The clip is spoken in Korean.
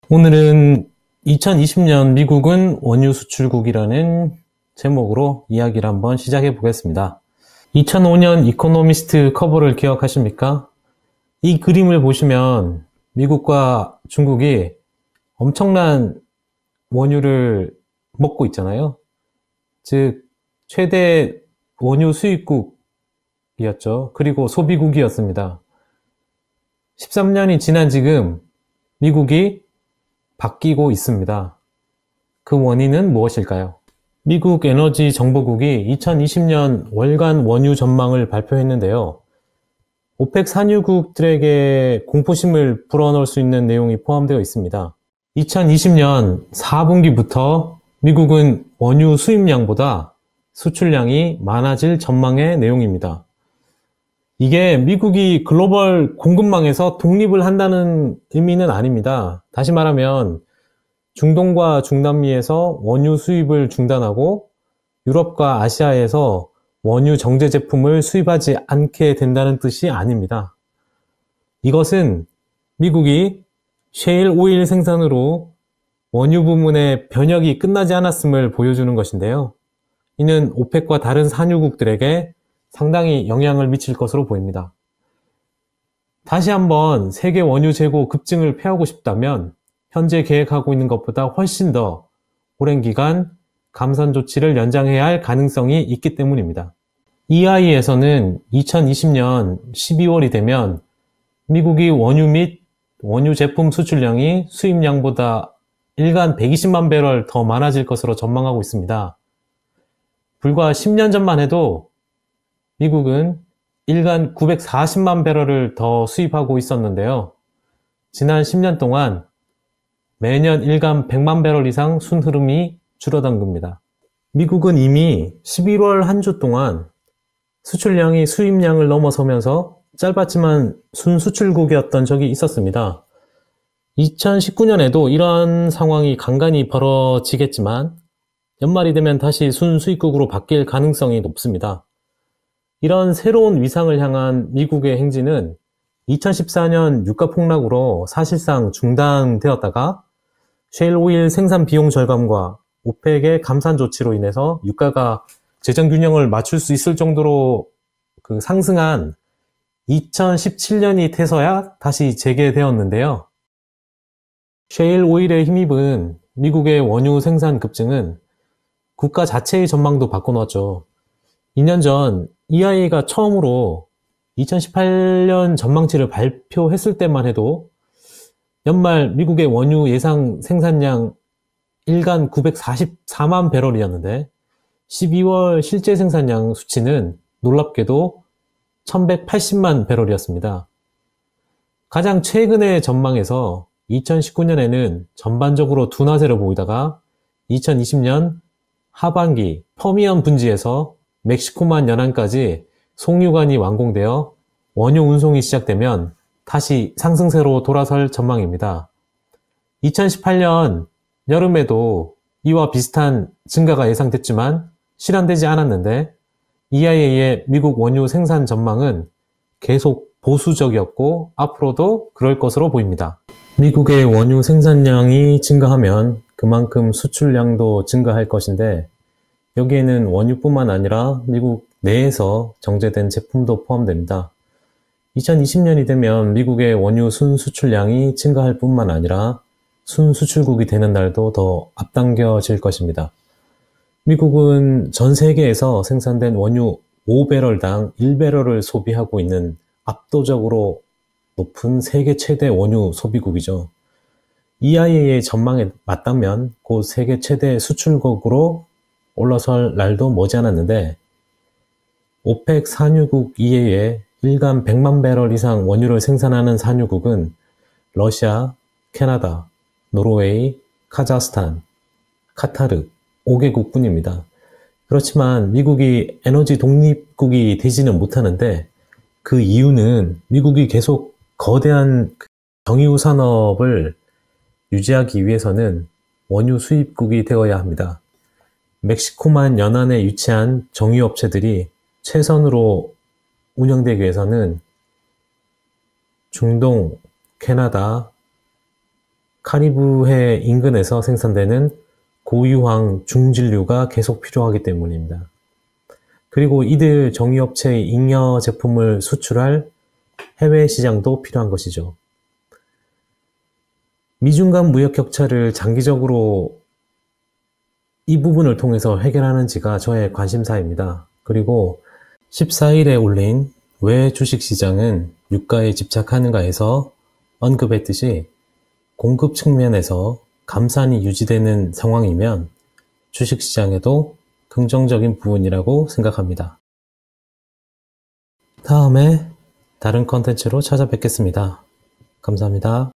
오늘은 2020년 미국은 원유 수출국이라는 제목으로 이야기를 한번 시작해 보겠습니다. 2005년 이코노미스트 커버를 기억하십니까? 이 그림을 보시면 미국과 중국이 엄청난 원유를 먹고 있잖아요. 즉, 최대 원유 수입국이었죠. 그리고 소비국이었습니다. 13년이 지난 지금 미국이 바뀌고 있습니다. 그 원인은 무엇일까요? 미국 에너지 정보국이 2020년 월간 원유 전망을 발표했는데요. 오펙 산유국들에게 공포심을 불어넣을 수 있는 내용이 포함되어 있습니다. 2020년 4분기부터 미국은 원유 수입량보다 수출량이 많아질 전망의 내용입니다. 이게 미국이 글로벌 공급망에서 독립을 한다는 의미는 아닙니다. 다시 말하면 중동과 중남미에서 원유 수입을 중단하고 유럽과 아시아에서 원유 정제 제품을 수입하지 않게 된다는 뜻이 아닙니다. 이것은 미국이 셰일 오일 생산으로 원유 부문의 변혁이 끝나지 않았음을 보여주는 것인데요. 이는 오펙과 다른 산유국들에게 상당히 영향을 미칠 것으로 보입니다. 다시 한번 세계 원유 재고 급증을 피하고 싶다면 현재 계획하고 있는 것보다 훨씬 더 오랜 기간 감산 조치를 연장해야 할 가능성이 있기 때문입니다. EI에서는 2020년 12월이 되면 미국이 원유 및 원유 제품 수출량이 수입량보다 일간 120만 배럴 더 많아질 것으로 전망하고 있습니다. 불과 10년 전만 해도 미국은 일간 940만 배럴을 더 수입하고 있었는데요. 지난 10년 동안 매년 일간 100만 배럴 이상 순흐름이 줄어든 겁니다. 미국은 이미 11월 한 주 동안 수출량이 수입량을 넘어서면서 짧았지만 순수출국이었던 적이 있었습니다. 2019년에도 이런 상황이 간간히 벌어지겠지만 연말이 되면 다시 순수입국으로 바뀔 가능성이 높습니다. 이런 새로운 위상을 향한 미국의 행진은 2014년 유가 폭락으로 사실상 중단되었다가 셰일 오일 생산 비용 절감과 오펙의 감산 조치로 인해서 유가가 재정 균형을 맞출 수 있을 정도로 상승한 2017년이 돼서야 다시 재개되었는데요. 셰일 오일에 힘입은 미국의 원유 생산 급증은 국가 자체의 전망도 바꿔놓았죠. 2년 전 EIA가 처음으로 2018년 전망치를 발표했을 때만 해도 연말 미국의 원유 예상 생산량 일간 944만 배럴이었는데 12월 실제 생산량 수치는 놀랍게도 1180만 배럴이었습니다. 가장 최근의 전망에서 2019년에는 전반적으로 둔화세를 보이다가 2020년 하반기 퍼미언 분지에서 멕시코만 연안까지 송유관이 완공되어 원유 운송이 시작되면 다시 상승세로 돌아설 전망입니다. 2018년 여름에도 이와 비슷한 증가가 예상됐지만 실현되지 않았는데 EIA의 미국 원유 생산 전망은 계속 보수적이었고 앞으로도 그럴 것으로 보입니다. 미국의 원유 생산량이 증가하면 그만큼 수출량도 증가할 것인데 여기에는 원유뿐만 아니라 미국 내에서 정제된 제품도 포함됩니다. 2020년이 되면 미국의 원유 순수출량이 증가할 뿐만 아니라 순수출국이 되는 날도 더 앞당겨질 것입니다. 미국은 전 세계에서 생산된 원유 5배럴당 1배럴을 소비하고 있는 압도적으로 높은 세계 최대 원유 소비국이죠. EIA의 전망에 맞다면 곧 세계 최대 수출국으로 올라설 날도 머지않았는데 오펙 산유국 이외에 일간 100만 배럴 이상 원유를 생산하는 산유국은 러시아, 캐나다, 노르웨이, 카자흐스탄, 카타르 5개국 뿐입니다. 그렇지만 미국이 에너지 독립국이 되지는 못하는데 그 이유는 미국이 계속 거대한 정유 산업을 유지하기 위해서는 원유 수입국이 되어야 합니다. 멕시코만 연안에 위치한 정유업체들이 최선으로 운영되기 위해서는 중동, 캐나다, 카리브해 인근에서 생산되는 고유황 중진류가 계속 필요하기 때문입니다. 그리고 이들 정유업체의 잉여 제품을 수출할 해외 시장도 필요한 것이죠. 미중 간 무역 격차를 장기적으로 이 부분을 통해서 해결하는지가 저의 관심사입니다. 그리고 14일에 올린 왜 주식시장은 유가에 집착하는가에서 언급했듯이 공급 측면에서 감산이 유지되는 상황이면 주식시장에도 긍정적인 부분이라고 생각합니다. 다음에 다른 컨텐츠로 찾아뵙겠습니다. 감사합니다.